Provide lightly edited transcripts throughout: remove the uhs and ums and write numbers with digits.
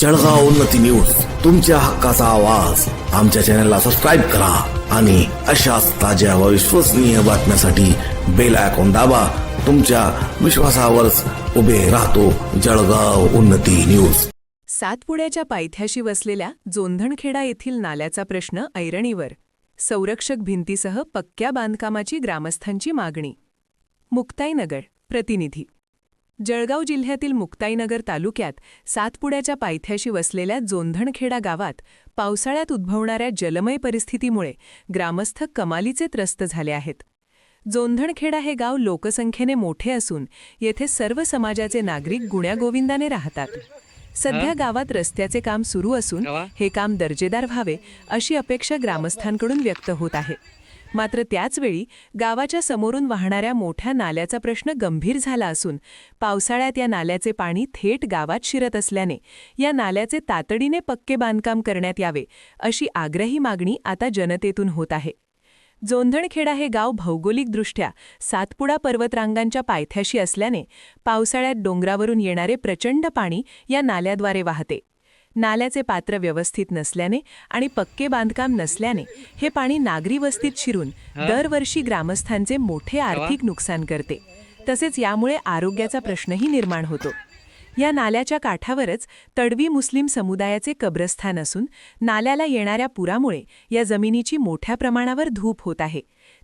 जळगाव उन्नती न्यूज, तुमच्या हक्काचा आवाज. आमच्या चॅनलला सबस्क्राईब करा आणि अशाच ताज्या व विश्वसनीय बातम्यांसाठी बेल आयकॉन दाबा. तुमच्या विश्वासावरच उभे राहतो जळगाव उन्नती न्यूज. सातपुड्याच्या पायथ्याशी वसलेल्या जोंधणखेडा येथील नाल्याचा प्रश्न ऐरणीवर. संरक्षक भिंतीसह पक्क्या बांधकामाची ग्रामस्थांची मागणी. मुक्ताईनगर प्रतिनिधी. जळगाव जिल्ह्यातील मुक्ताईनगर तालुक्यात सातपुड्याच्या पायथ्याशी वसलेल्या जोंधणखेडा गावात पावसाळ्यात उद्भवणाऱ्या जलमय परिस्थितीमुळे ग्रामस्थ कमालीचे त्रस्त झाले आहेत. जोंधणखेडा हे गाव लोकसंख्येने मोठे असून येथे सर्व समाजाचे नागरिक गुण्यागोविंदाने राहतात. सध्या गावात रस्त्याचे काम सुरू असून हे काम दर्जेदार व्हावे अशी अपेक्षा ग्रामस्थांकडून व्यक्त होत आहे. मात्र त्याचवेळी गावाच्या समोरून वाहणाऱ्या मोठ्या नाल्याचा प्रश्न गंभीर झाला असून पावसाळ्यात या नाल्याचे पाणी थेट गावात शिरत असल्याने या नाल्याचे तातडीने पक्के बांधकाम करण्यात यावे अशी आग्रही मागणी आता जनतेतून होत आहे. जोंधणखेडा हे गाव भौगोलिकदृष्ट्या सातपुडा पर्वतरांगांच्या पायथ्याशी असल्याने पावसाळ्यात डोंगरावरून येणारे प्रचंड पाणी या नाल्याद्वारे वाहते. नाल्याचे पात्र व्यवस्थित नसल्याने आणि पक्के बांधकाम नसल्याने हे पाणी नागरी वस्तीत शिरून दरवर्षी ग्रामस्थांचे मोठे आर्थिक नुकसान करते. तसेच यामुळे आरोग्याचा प्रश्नही निर्माण होतो. या नाल्याच्या काठावरच तडवी मुस्लिम समुदायाचे कब्रस्थान असून नाल्याला येणाऱ्या पुरामुळे या जमिनीची मोठ्या प्रमाणावर धूप होत आहे.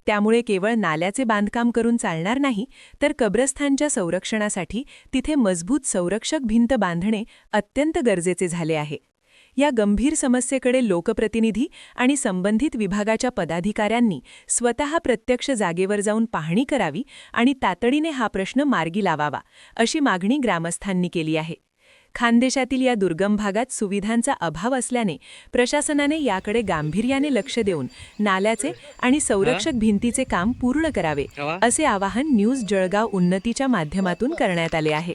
त्यामुळे केवळ नाल्याचे बांधकाम करून चालणार नाही, तर कब्रस्थानच्या संरक्षणासाठी तिथे मजबूत संरक्षक भिंत बांधणे अत्यंत गरजेचे झाले आहे. या गंभीर समस्येकडे लोकप्रतिनिधी आणि संबंधित विभागाच्या पदाधिकाऱ्यांनी स्वतः प्रत्यक्ष जागेवर जाऊन पाहणी करावी आणि तातडीने हा प्रश्न मार्गी लावावा अशी मागणी ग्रामस्थांनी केली आहे. खानदेशातील या दुर्गम भागात सुविधांचा अभाव असल्याने प्रशासनाने याकडे गांभीर्याने लक्ष देऊन नाल्याचे आणि संरक्षक भिंतीचे काम पूर्ण करावे असे आवाहन न्यूज जळगाव उन्नतीच्या माध्यमातून करण्यात आले आहे.